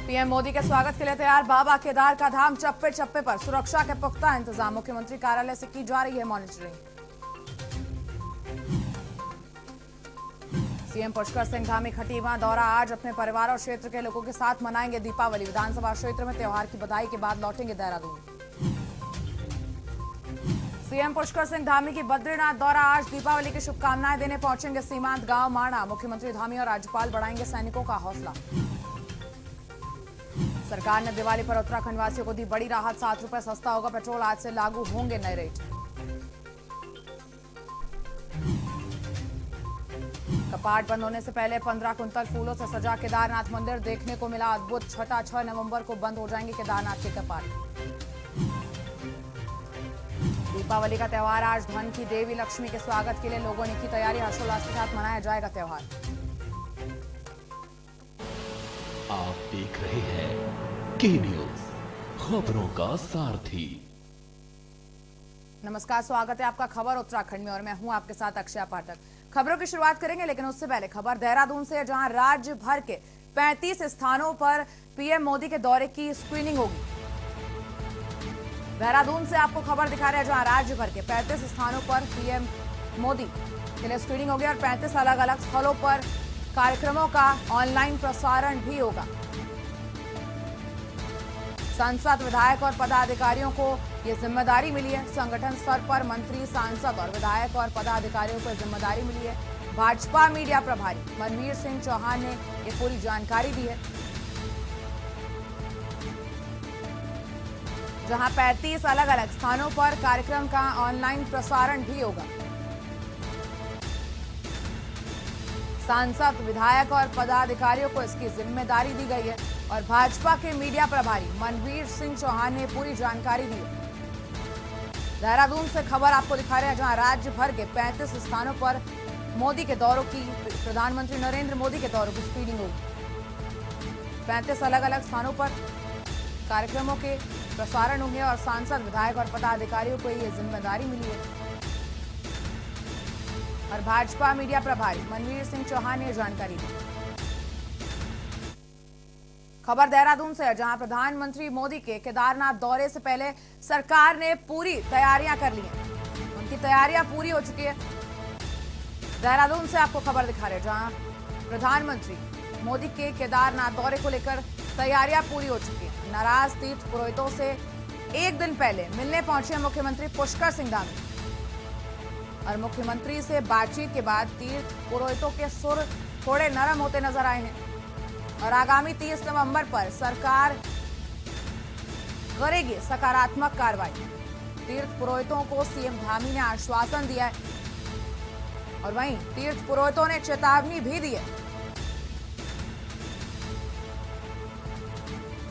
PM Modi के स्वागत के लिए तैयार बाबा केदार का धाम, चप्पे चप्पे पर सुरक्षा के पुख्ता इंतजाम। मुख्यमंत्री कार्यालय से की जा रही है मॉनिटरिंग। सीएम पुष्कर सिंह धामी खटीमा दौरा, आज अपने परिवार और क्षेत्र के लोगों के साथ मनाएंगे दीपावली। विधानसभा क्षेत्र में त्योहार की बधाई के बाद लौटेंगे देहरादून। सीएम पुष्कर सिंह धामी की बद्रीनाथ दौरा, आज दीपावली की शुभकामनाएं देने पहुंचेंगे सीमांत गांव माणा। मुख्यमंत्री धामी और राज्यपाल बढ़ाएंगे सैनिकों का हौसला। सरकार ने दिवाली पर उत्तराखंड वासियों को दी बड़ी राहत, 7 रुपए सस्ता होगा पेट्रोल, आज से लागू होंगे नए रेट। कपाट बंद होने से पहले 15 कुंतल फूलों से सजा केदारनाथ मंदिर, देखने को मिला अद्भुत छठा। 6 नवंबर को बंद हो जाएंगे केदारनाथ के कपाट। दीपावली का त्योहार, आज धन की देवी लक्ष्मी के स्वागत के लिए लोगों ने की तैयारी, हर्षोल्लास के साथ मनाया जाएगा त्योहार। आप देख रहे हैं के न्यूज, खबरों का सारथी। नमस्कार, स्वागत है आपका खबर उत्तराखंड में और मैं हूं आपके साथ अक्षय पाठक। खबरों की शुरुआत करेंगे, लेकिन उससे पहले खबर देहरादून से, जहां राज्य भर के 35 स्थानों पर पीएम मोदी के दौरे की स्क्रीनिंग होगी। देहरादून से आपको खबर दिखा रहे हैं, जहां राज्य भर के 35 स्थानों पर पीएम मोदी के लिए स्क्रीनिंग होगी और 35 अलग अलग स्थलों पर कार्यक्रमों का ऑनलाइन प्रसारण भी होगा। सांसद, विधायक और पदाधिकारियों को ये जिम्मेदारी मिली है। संगठन स्तर पर मंत्री, सांसद और विधायक और पदाधिकारियों को जिम्मेदारी मिली है। भाजपा मीडिया प्रभारी मनवीर सिंह चौहान ने ये पूरी जानकारी दी है, जहां 35 अलग अलग स्थानों पर कार्यक्रम का ऑनलाइन प्रसारण भी होगा। सांसद, विधायक और पदाधिकारियों को इसकी जिम्मेदारी दी गई है और भाजपा के मीडिया प्रभारी मनवीर सिंह चौहान ने पूरी जानकारी दी है। देहरादून से खबर आपको दिखा रहे हैं, जहां राज्य भर के 35 स्थानों पर मोदी के दौरों की, प्रधानमंत्री नरेंद्र मोदी के दौरों की स्क्रीनिंग होगी। 35 अलग अलग स्थानों पर कार्यक्रमों के प्रसारण होंगे और सांसद, विधायक और पदाधिकारियों को ये जिम्मेदारी मिली है और भाजपा मीडिया प्रभारी मनवीर सिंह चौहान ने जानकारी दी। खबर देहरादून से है, जहां प्रधानमंत्री मोदी के केदारनाथ दौरे से पहले सरकार ने पूरी तैयारियां कर ली हैं। उनकी तैयारियां पूरी हो चुकी है। देहरादून से आपको खबर दिखा रहे हैं, जहां प्रधानमंत्री मोदी के केदारनाथ दौरे को लेकर तैयारियां पूरी हो चुकी है। नाराज तीर्थ पुरोहितों से एक दिन पहले मिलने पहुंचे मुख्यमंत्री पुष्कर सिंह धामी और मुख्यमंत्री से बातचीत के बाद तीर्थ पुरोहितों के सुर थोड़े नरम होते नजर आए हैं और आगामी 30 नवंबर पर सरकार करेगी सकारात्मक कार्रवाई। तीर्थ पुरोहितों को सीएम धामी ने आश्वासन दिया है और वहीं तीर्थ पुरोहितों ने चेतावनी भी दी है।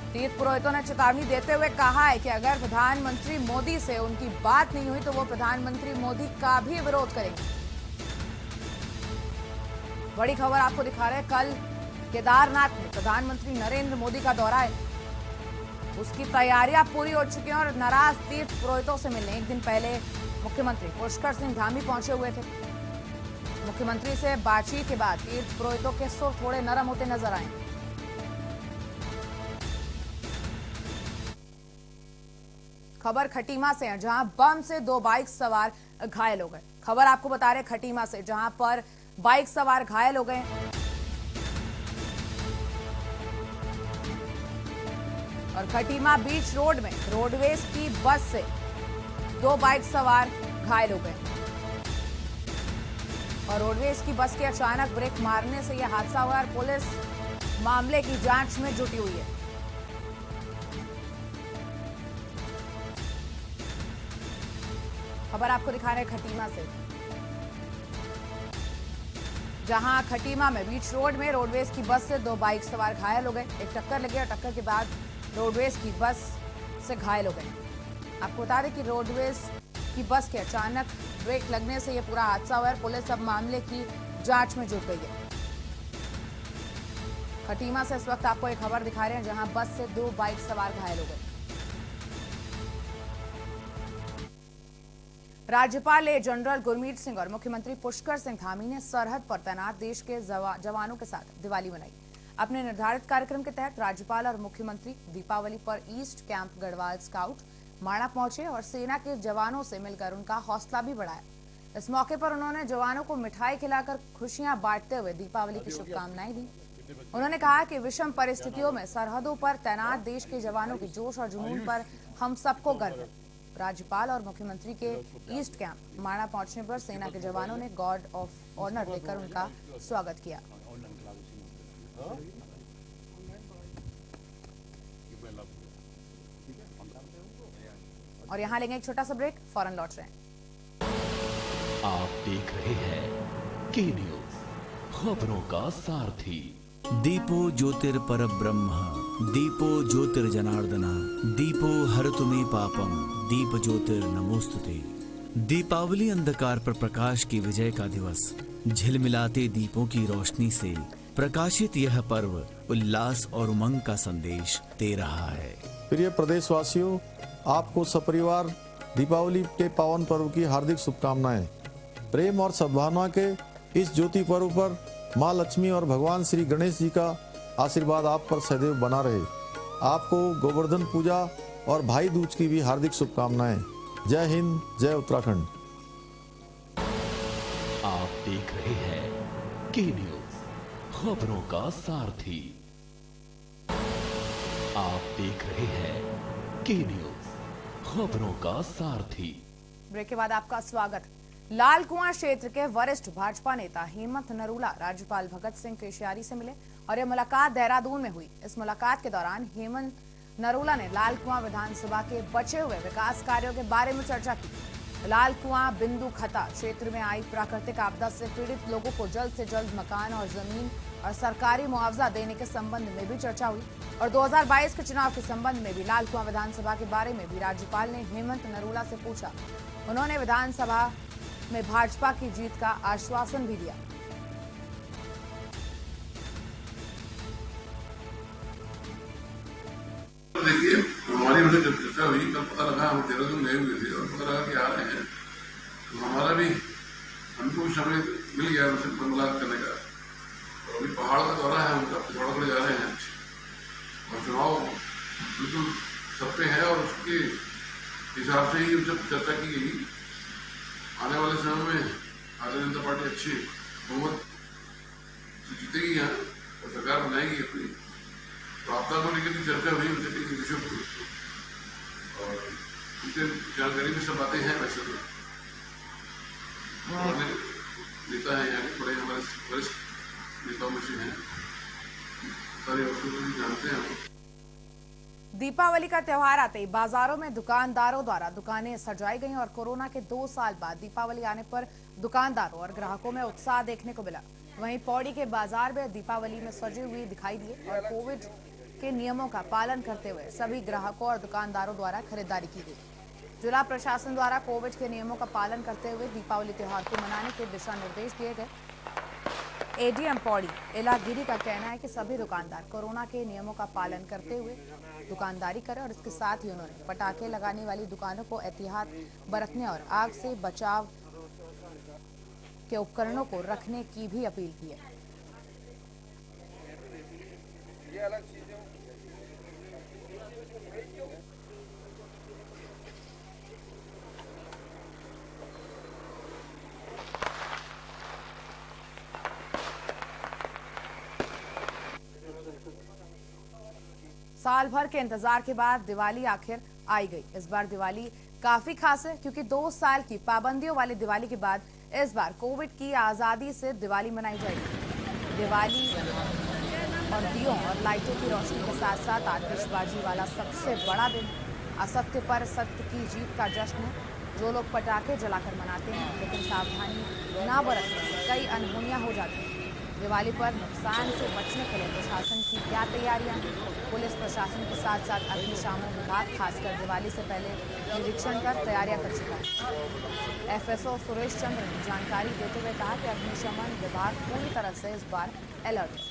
तीर्थ पुरोहितों ने चेतावनी देते हुए कहा है कि अगर प्रधानमंत्री मोदी से उनकी बात नहीं हुई तो वो प्रधानमंत्री मोदी का भी विरोध करेंगे। बड़ी खबर आपको दिखा रहे हैं, कल केदारनाथ में प्रधानमंत्री नरेंद्र मोदी का दौरा है, उसकी तैयारियां पूरी हो चुकी हैं और नाराज तीर्थ पुरोहितों से मिलने एक दिन पहले मुख्यमंत्री पुष्कर सिंह धामी पहुंचे हुए थे। मुख्यमंत्री से बातचीत के बाद तीर्थ पुरोहितों के सुर थोड़े नरम होते नजर आए। खबर खटीमा से है, जहां बम से 2 बाइक सवार घायल हो गए। खबर आपको बता रहे खटीमा से, जहां पर बाइक सवार घायल हो गए और खटीमा बीच रोड में रोडवेज की बस से 2 बाइक सवार घायल हो गए और रोडवेज की बस के अचानक ब्रेक मारने से यह हादसा हुआ और पुलिस मामले की जांच में जुटी हुई है। खबर आपको दिखा रहे हैं खटीमा से, जहां खटीमा में बीच रोड में रोडवेज की बस से 2 बाइक सवार घायल हो गए। एक टक्कर लगी और टक्कर के बाद रोडवेज की बस से घायल हो गए। आपको बता दें कि रोडवेज की बस के अचानक ब्रेक लगने से यह पूरा हादसा हुआ है। पुलिस अब मामले की जांच में जुट गई है। खटीमा से इस वक्त आपको एक खबर दिखा रहे हैं, जहां बस से 2 बाइक सवार घायल हो गए। राज्यपाल जनरल गुरमीत सिंह और मुख्यमंत्री पुष्कर सिंह धामी ने सरहद पर तैनात देश के जवानों के साथ दिवाली मनाई। अपने निर्धारित कार्यक्रम के तहत राज्यपाल और मुख्यमंत्री दीपावली पर ईस्ट कैंप गढ़वाल स्काउट माणा पहुंचे और सेना के जवानों से मिलकर उनका हौसला भी बढ़ाया। इस मौके पर उन्होंने जवानों को मिठाई खिलाकर खुशियां बांटते हुए दीपावली की शुभकामनाएं दी। उन्होंने कहा कि विषम परिस्थितियों में सरहदों पर तैनात देश के जवानों के जोश और जुनून पर हम सबको गर्व है। राज्यपाल और मुख्यमंत्री के ईस्ट कैंप माणा पहुंचने पर सेना के जवानों ने गार्ड ऑफ ऑनर देकर उनका स्वागत किया। और यहाँ लेंगे एक छोटा सा ब्रेक, फौरन लौट रहे हैं। आप देख रहे हैं के न्यूज, खबरों का सारथी। दीपो ज्योतिर्परब्रह्म दीपो ज्योतिर्जनार्दना दीपो हरतु मे पापम दीप ज्योतिर्नमोस्तुते। दीपावली अंधकार पर प्रकाश की विजय का दिवस। झिलमिलाते दीपों की रोशनी से प्रकाशित यह पर्व उल्लास और उमंग का संदेश दे रहा है। प्रिय प्रदेशवासियों, आपको सपरिवार दीपावली के पावन पर्व की हार्दिक शुभकामनाएं। प्रेम और सद्भावना के इस ज्योति पर्व पर माँ लक्ष्मी और भगवान श्री गणेश जी का आशीर्वाद आप पर सदैव बना रहे। आपको गोवर्धन पूजा और भाई दूज की भी हार्दिक शुभकामनाएं। जय हिंद, जय उत्तराखंड। आप देख रहे हैं के न्यूज, खबरों का सारथी। आप देख रहे हैं के न्यूज, खबरों का सारथी। ब्रेक के बाद आपका स्वागत। लाल कुआं क्षेत्र के वरिष्ठ भाजपा नेता हेमंत नरूला राज्यपाल भगत सिंह कोश्यारी से मिले और यह मुलाकात देहरादून में हुई। इस मुलाकात के दौरान हेमंत नरूला ने लाल कुआं विधानसभा के बचे हुए विकास कार्यों के बारे में चर्चा की। लाल कुआं बिंदु खता क्षेत्र में आई प्राकृतिक आपदा से पीड़ित लोगों को जल्द से जल्द मकान और जमीन और सरकारी मुआवजा देने के संबंध में भी चर्चा हुई और 2022 के चुनाव के संबंध में भी लाल कुआं विधानसभा के बारे में भी राज्यपाल ने हेमंत नरूला से पूछा। उन्होंने विधानसभा में भाजपा की जीत का आश्वासन भी दिया। देखिए, हमारी उनसे जब चर्चा हुई तब पता लगा, हम देहरादून गए हुए थे और पता लगा कि आ रहे हैं, तो हमारा भी हमको भी समय मिल गया उनसे मुलाकात करने का। और अभी पहाड़ का दौरा है उनका, पिथौरागढ़ जा रहे हैं और चुनाव बिल्कुल सब पे है और उसके हिसाब से ही उनसे चर्चा की गई। आने वाले समय में भारतीय जनता पार्टी अच्छी बहुमत से जीतेगी यहाँ और सरकार बनाएगी अपनी। तो आपदा को लेकर चर्चा हुई उनसे कई विषयों पर और उनके जानकारी में सब बातें हैं। वैसे तो हमारे नेता हैं यहाँ के, बड़े हमारे वरिष्ठ नेताओं में से हैं, सारी वस्तुओं को भी जानते हैं। दीपावली का त्योहार आते ही बाजारों में दुकानदारों द्वारा दुकानें सजाई गईं और कोरोना के 2 साल बाद दीपावली आने पर दुकानदारों और ग्राहकों में उत्साह देखने को मिला। वहीं पौड़ी के बाजार में दीपावली में सजे हुए दिखाई दिए और कोविड के नियमों का पालन करते हुए सभी ग्राहकों और दुकानदारों द्वारा खरीदारी की गई। जिला प्रशासन द्वारा कोविड के नियमों का पालन करते हुए दीपावली त्योहार को मनाने के दिशा निर्देश दिए गए। एडीएम पौड़ी इलागिरी का कहना है कि सभी दुकानदार कोरोना के नियमों का पालन करते हुए दुकानदारी करें और इसके साथ ही उन्होंने पटाखे लगाने वाली दुकानों को एहतियात बरतने और आग से बचाव के उपकरणों को रखने की भी अपील की है। साल भर के इंतजार के बाद दिवाली आखिर आई गई। इस बार दिवाली काफी खास है क्योंकि 2 साल की पाबंदियों वाली दिवाली के बाद इस बार कोविड की आजादी से दिवाली मनाई जाएगी। दिवाली और दियों और लाइटों की रोशनी के साथ साथ आतिशबाजी वाला सबसे बड़ा दिन। असत्य पर सत्य की जीत का जश्न है। जो लोग पटाखे जलाकर मनाते हैं लेकिन सावधानी ना बरतने से कई अनहोनियां हो जाती हैं। दिवाली पर नुकसान से बचने के लिए प्रशासन की क्या तैयारियां? पुलिस प्रशासन के साथ साथ अग्निशमन विभाग खासकर दिवाली से पहले निरीक्षण कर तैयारियां कर चुका है। एफएसओ सुरेश चंद्र ने जानकारी देते हुए कहा कि अग्निशमन विभाग पूरी तरह से इस बार अलर्ट है।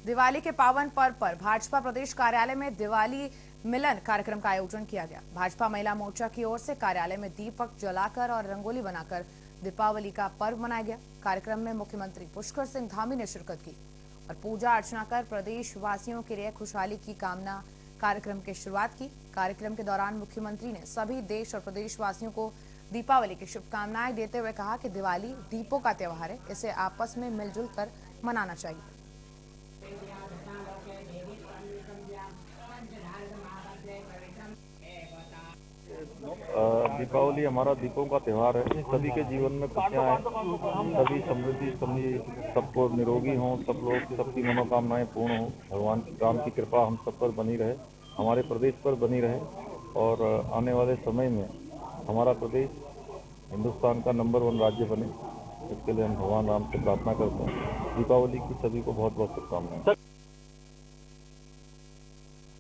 दिवाली के पावन पर्व पर भाजपा प्रदेश कार्यालय में दिवाली मिलन कार्यक्रम का आयोजन किया गया। भाजपा महिला मोर्चा की ओर से कार्यालय में दीपक जलाकर और रंगोली बनाकर दीपावली का पर्व मनाया गया। कार्यक्रम में मुख्यमंत्री पुष्कर सिंह धामी ने शिरकत की और पूजा अर्चना कर प्रदेश वासियों के लिए खुशहाली की कामना कार्यक्रम की शुरुआत की। कार्यक्रम के दौरान मुख्यमंत्री ने सभी देश और प्रदेश वासियों को दीपावली की शुभकामनाएं देते हुए कहा कि दिवाली दीपों का त्योहार है, इसे आपस में मिलजुल कर मनाना चाहिए। दीपावली हमारा दीपों का त्यौहार है। सभी के जीवन में खुशियाँ आए, सभी समृद्धि सबको निरोगी हों, सब लोग सबकी मनोकामनाएं पूर्ण हों। भगवान राम की कृपा हम सब पर बनी रहे, हमारे प्रदेश पर बनी रहे और आने वाले समय में हमारा प्रदेश हिंदुस्तान का नंबर 1 राज्य बने, इसके लिए हम भगवान राम से प्रार्थना करते हैं। दीपावली की सभी को बहुत बहुत शुभकामनाएं।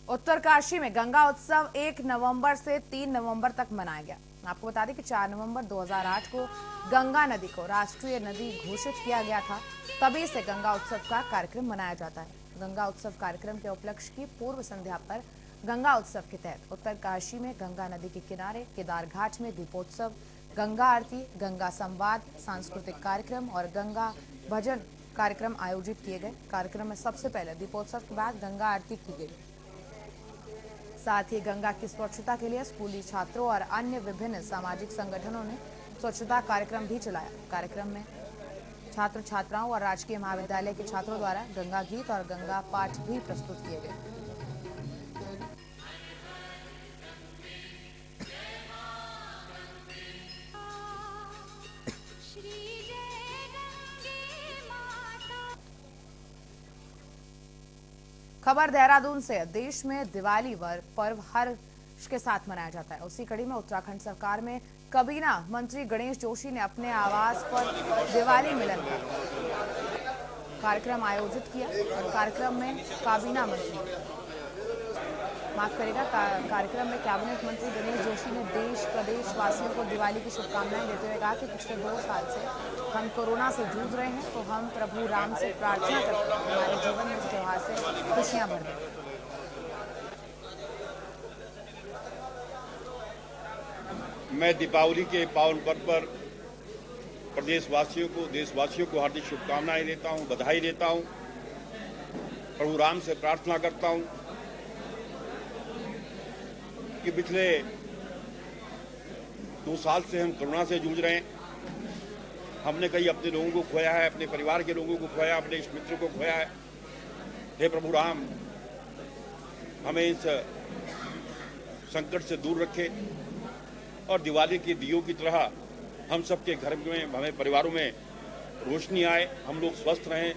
उत्तरकाशी में गंगा उत्सव 1 नवंबर से 3 नवंबर तक मनाया गया। आपको बता दें कि 4 नवंबर 2008 को गंगा नदी को राष्ट्रीय नदी घोषित किया गया था, तभी से गंगा उत्सव का कार्यक्रम मनाया जाता है। गंगा उत्सव कार्यक्रम के उपलक्ष्य की पूर्व संध्या पर गंगा उत्सव के तहत उत्तरकाशी में गंगा नदी के किनारे केदार घाट में दीपोत्सव, गंगा आरती, गंगा संवाद, सांस्कृतिक कार्यक्रम और गंगा भजन कार्यक्रम आयोजित किए गए। कार्यक्रम में सबसे पहले दीपोत्सव के बाद गंगा आरती की गई। साथ ही गंगा की स्वच्छता के लिए स्कूली छात्रों और अन्य विभिन्न सामाजिक संगठनों ने स्वच्छता कार्यक्रम भी चलाया। कार्यक्रम में छात्र छात्राओं और राजकीय महाविद्यालय के छात्रों द्वारा गंगा गीत और गंगा पाठ भी प्रस्तुत किए गए। खबर देहरादून से। देश में दिवाली पर्व हर्ष के साथ मनाया जाता है। उसी कड़ी में उत्तराखंड सरकार में काबीना मंत्री गणेश जोशी ने अपने आवास पर दिवाली मिलन का कार्यक्रम आयोजित किया और कार्यक्रम में काबीना मंत्री कार्यक्रम में कैबिनेट मंत्री गणेश जोशी ने देश प्रदेश वासियों को दिवाली की शुभकामनाएं देते हुए कहा कि पिछले 2 साल से हम कोरोना से जूझ रहे हैं, तो हम प्रभु राम से प्रार्थना करते हैं हमारे जीवन में इस त्योहार से खुशियां भर दें। मैं दीपावली के पावन पर्व पर प्रदेशवासियों को, देशवासियों को हार्दिक शुभकामनाएं देता हूं, बधाई देता हूं। प्रभु राम से प्रार्थना करता हूं कि पिछले 2 साल से हम कोरोना से जूझ रहे हैं। हमने कई अपने लोगों को खोया है, अपने परिवार के लोगों को खोया, अपने इष्ट मित्रों को खोया है। हे प्रभु राम, हमें इस संकट से दूर रखे और दिवाली के दियों की तरह हम सबके घर में, हमें परिवारों में रोशनी आए, हम लोग स्वस्थ रहें,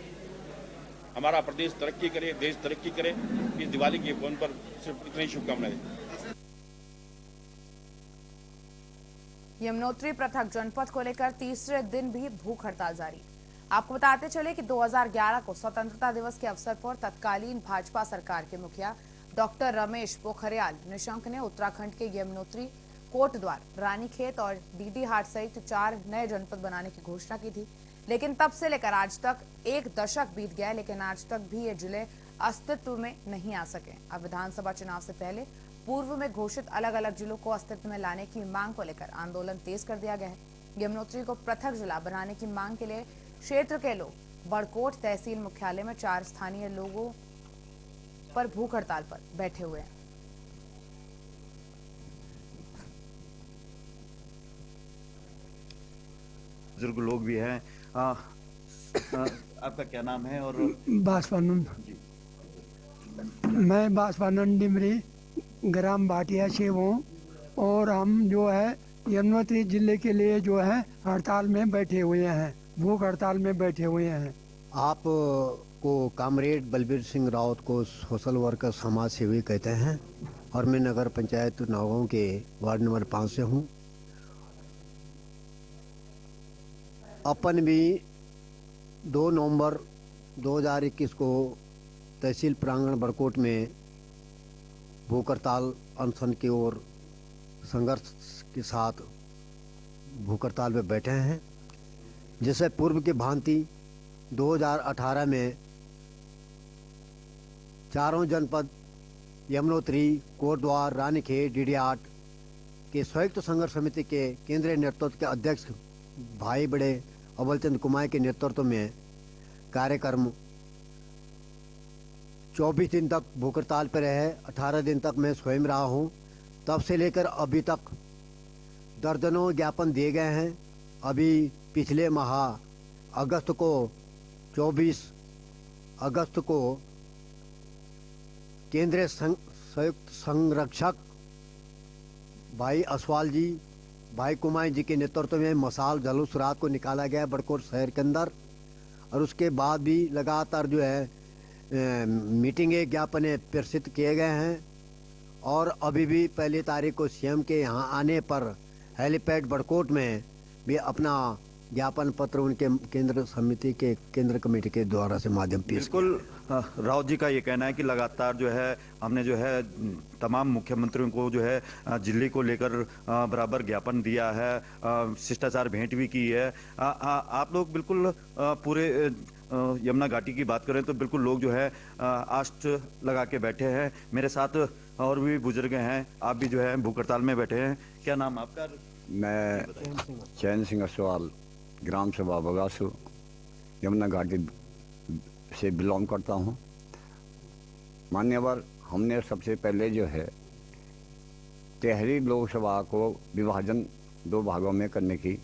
हमारा प्रदेश तरक्की करे, देश तरक्की करे। इस दिवाली के पवन पर सिर्फ इतनी शुभकामनाएं। यमुनोत्री पृथक जनपद को लेकर तीसरे दिन भी भूख हड़ताल जारी। आपको बताते चले कि 2011 को स्वतंत्रता दिवस के अवसर पर तत्कालीन भाजपा सरकार के मुखिया डॉक्टर रमेश पोखरियाल निशंक ने उत्तराखंड के यमुनोत्री, कोटद्वार, रानीखेत और डीडीहाट सहित 4 नए जनपद बनाने की घोषणा की थी। लेकिन तब से लेकर आज तक 1 दशक बीत गया, लेकिन आज तक भी ये जिले अस्तित्व में नहीं आ सके। अब विधानसभा चुनाव से पहले पूर्व में घोषित अलग अलग जिलों को अस्तित्व में लाने की मांग को लेकर आंदोलन तेज कर दिया गया है। यमुनोत्री को पृथक जिला बनाने की मांग के लिए क्षेत्र के लोग बड़कोट तहसील मुख्यालय में 4 स्थानीय लोगों पर भूख हड़ताल पर बैठे हुए हैं। बुजुर्ग लोग भी हैं। आपका क्या नाम है? और बासवानंद, मैं बासवानंद डिमरी, ग्राम भाटिया से हूँ और हम जो है यमुनोत्री जिले के लिए जो है हड़ताल में बैठे हुए हैं, भूख हड़ताल में बैठे हुए हैं। आप को कामरेड बलबीर सिंह रावत को सोशल वर्कर, समाज सेवी कहते हैं और मैं नगर पंचायत नौगांव के वार्ड नंबर 5 से हूँ। अपन भी 2 नवंबर 2021 को तहसील प्रांगण बड़कोट में भूख हड़ताल अनशन की ओर संघर्ष के साथ भूख हड़ताल में बैठे हैं। जिससे पूर्व की भांति 2018 में 4 जनपद यमुनोत्री, कोटद्वार, रानीखेत, डीडीआट के संयुक्त संघर्ष समिति के केंद्रीय नेतृत्व के अध्यक्ष भाई बड़े अव्वलचंद कुमार के नेतृत्व में कार्यक्रम 24 दिन तक भूख हड़ताल पर रहे। 18 दिन तक मैं स्वयं रहा हूं। तब से लेकर अभी तक दर्जनों ज्ञापन दिए गए हैं। अभी पिछले माह अगस्त को 24 अगस्त को केंद्रीय संयुक्त संरक्षक भाई असवाल जी, भाई कुमाई जी के नेतृत्व में मसाल जुलूस रात को निकाला गया बड़कोट शहर के अंदर। और उसके बाद भी लगातार जो है मीटिंगें, ज्ञापन प्रेषित किए गए हैं। और अभी भी 1 तारीख को सीएम के यहाँ आने पर हेलीपैड बड़कोट में भी अपना ज्ञापन पत्र उनके केंद्र समिति के केंद्र कमेटी के द्वारा से माध्यम पेश। बिल्कुल राउत जी का ये कहना है कि लगातार जो है हमने जो है तमाम मुख्यमंत्रियों को जो है दिल्ली को लेकर बराबर ज्ञापन दिया है, शिष्टाचार भेंट भी की है। आप लोग बिल्कुल पूरे यमुना घाटी की बात करें तो बिल्कुल लोग जो है आष्ट लगा के बैठे हैं। मेरे साथ और भी बुजुर्ग हैं, आप भी जो है भूख हड़ताल में बैठे हैं। क्या नाम आपका? मैं चैन सिंह असवाल, ग्राम सभा बगासु, यमुना घाटी से बिलोंग करता हूँ। मान्यवर, हमने सबसे पहले जो है तेहरी लोकसभा को विभाजन 2 भागों में करने की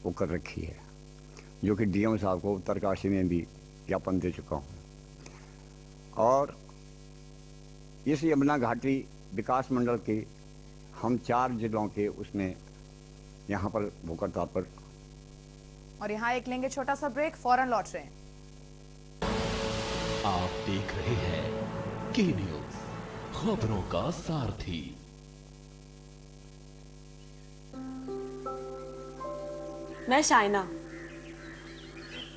वो कर रखी है, जो कि डीएम साहब को उत्तरकाशी में भी ज्ञापन दे चुका हूँ। और इस यमुना घाटी विकास मंडल के हम 4 जिलों के उसमें यहाँ पर भूख हड़ताल पर। और यहाँ एक लेंगे छोटा सा ब्रेक, फौरन लौट रहे हैं। आप देख रहे हैं के न्यूज, खबरों का सारथी। मैं शाइना,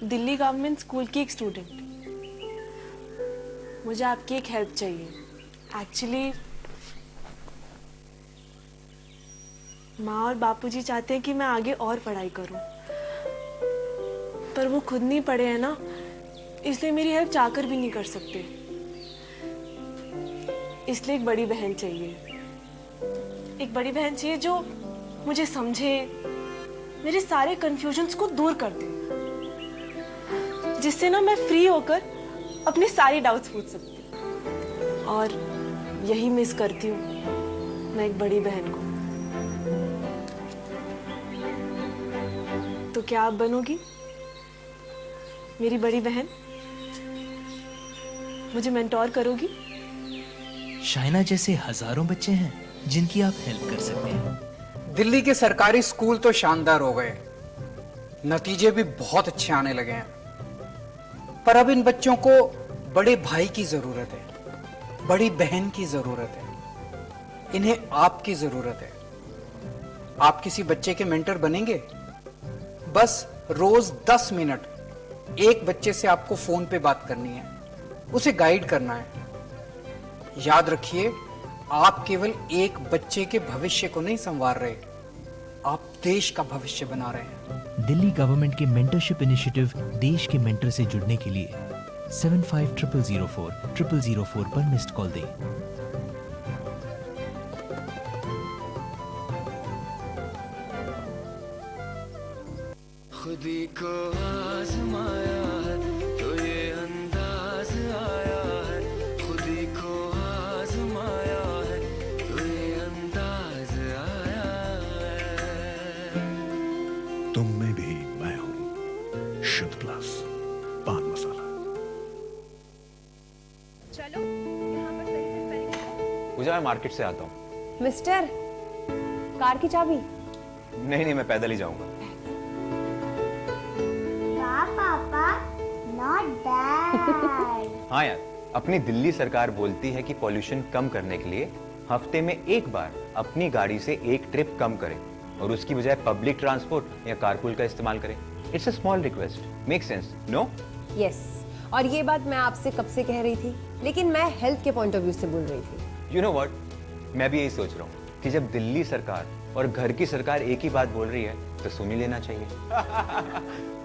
दिल्ली गवर्नमेंट स्कूल की एक स्टूडेंट। मुझे आपकी एक हेल्प चाहिए। एक्चुअली माँ और बापूजी चाहते हैं कि मैं आगे और पढ़ाई करूं, पर वो खुद नहीं पढ़े हैं ना, इसलिए मेरी हेल्प चाहकर भी नहीं कर सकते। इसलिए एक बड़ी बहन चाहिए, एक बड़ी बहन चाहिए जो मुझे समझे, मेरे सारे कंफ्यूजन्स को दूर कर दे, जिससे ना मैं फ्री होकर अपने सारे डाउट्स पूछ सकती। और यही मिस करती हूँ मैं एक बड़ी बहन को। तो क्या आप बनोगी मेरी बड़ी बहन? मुझे मेंटोर करोगी? शाइना जैसे हजारों बच्चे हैं जिनकी आप हेल्प कर सकते हैं। दिल्ली के सरकारी स्कूल तो शानदार हो गए, नतीजे भी बहुत अच्छे आने लगे हैं, पर अब इन बच्चों को बड़े भाई की जरूरत है, बड़ी बहन की जरूरत है, इन्हें आपकी जरूरत है। आप किसी बच्चे के मेंटर बनेंगे? बस रोज 10 मिनट एक बच्चे से आपको फोन पे बात करनी है, उसे गाइड करना है। याद रखिए, आप केवल एक बच्चे के भविष्य को नहीं संवार रहे, आप देश का भविष्य बना रहे हैं। दिल्ली गवर्नमेंट के मेंटरशिप इनिशिएटिव देश के मेंटर से जुड़ने के लिए 750004 पर मिस्ड कॉल दें। खुदी को आजमाया है तो ये अंदाज आया है, खुदी को आजमाया है तो ये अंदाज आया है। तुम में भी मैं हूं, शुद्ध क्लास पान मसाला। चलो यहाँ पर सही से करेंगे। पूजा, मैं मार्केट से आता हूँ। मिस्टर, कार की चाबी? नहीं, मैं पैदल ही जाऊंगा। पापा, not bad। हाँ यार, अपनी दिल्ली सरकार बोलती है कि पॉल्यूशन कम करने के लिए हफ्ते में एक बार अपनी गाड़ी से एक ट्रिप कम करें और उसकी बजाय पब्लिक ट्रांसपोर्ट या कारपूल का इस्तेमाल करें। It's a small request, make sense, no? Yes, और ये बात मैं आपसे कब से कह रही थी, लेकिन मैं हेल्थ के पॉइंट ऑफ व्यू से बोल रही थी। यू नो व्हाट, मैं भी यही सोच रहा हूँ कि जब दिल्ली सरकार और घर की सरकार एक ही बात बोल रही है तो सुन ही लेना चाहिए।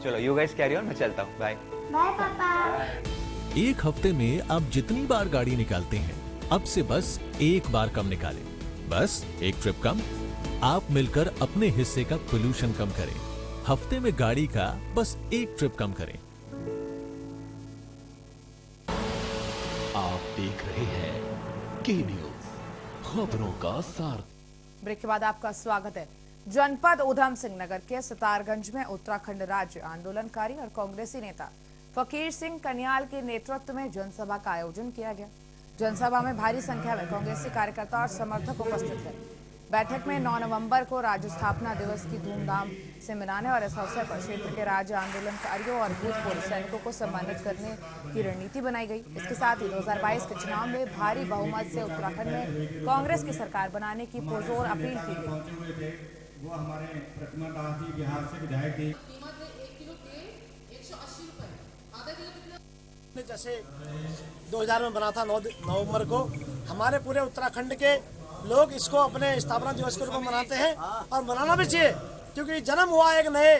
चलो यू गाइस कैरी ऑन, मैं चलता हूँ, बाय। बाय पापा। एक हफ्ते में आप जितनी बार गाड़ी निकालते हैं अब से बस एक बार कम निकालें। बस एक ट्रिप कम, आप मिलकर अपने हिस्से का पोल्यूशन कम करें। हफ्ते में गाड़ी का बस एक ट्रिप कम करें। आप देख रहे हैं के न्यूज, खबरों का सार। ब्रेक के बाद आपका स्वागत है। जनपद उधम सिंह नगर के सितारगंज में उत्तराखंड राज्य आंदोलनकारी और कांग्रेसी नेता फकीर सिंह कन्याल के नेतृत्व में जनसभा का आयोजन किया गया। जनसभा में भारी संख्या में कांग्रेसी कार्यकर्ता और समर्थक उपस्थित थे। बैठक में 9 नवंबर को राज्य स्थापना दिवस की धूमधाम से मनाने और इस अवसर पर क्षेत्र के राज्य आंदोलनकारियों और भूतपूर्व सैनिकों को सम्मानित करने की रणनीति बनाई गई। इसके साथ ही 2022 के चुनाव में भारी बहुमत से उत्तराखंड में कांग्रेस की सरकार बनाने की पुरजोर अपील की गई। वो हमारे प्रतिमा दास जी बिहार से विधायक थे। जैसे 2000 में बना था 9 नवंबर को, हमारे पूरे उत्तराखंड के लोग इसको अपने स्थापना दिवस के रूप में मनाते हैं और मनाना भी चाहिए, क्योंकि जन्म हुआ एक नए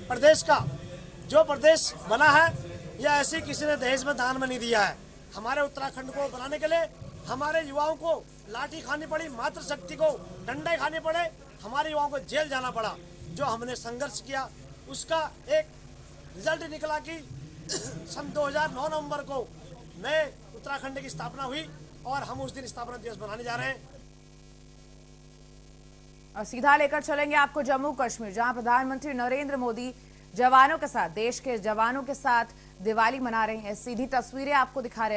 प्रदेश का। जो प्रदेश बना है यह ऐसी किसी ने दहेज में दान में नहीं दिया है। हमारे उत्तराखंड को बनाने के लिए हमारे युवाओं को लाठी खानी पड़ी, मातृशक्ति को डंडे खाने पड़े, हमारे युवाओं को जेल जाना पड़ा। जो हमने संघर्ष किया उसका एक रिजल्ट निकला कि सन 2009 नवंबर को नए उत्तराखंड की स्थापना हुई और हम उस दिन स्थापना दिवस मनाने जा रहे हैं। और सीधा लेकर चलेंगे आपको जम्मू कश्मीर, जहां प्रधानमंत्री नरेंद्र मोदी जवानों के साथ, देश के जवानों के साथ दिवाली मना रहे हैं। सीधी तस्वीरें आपको दिखा रहे हैं।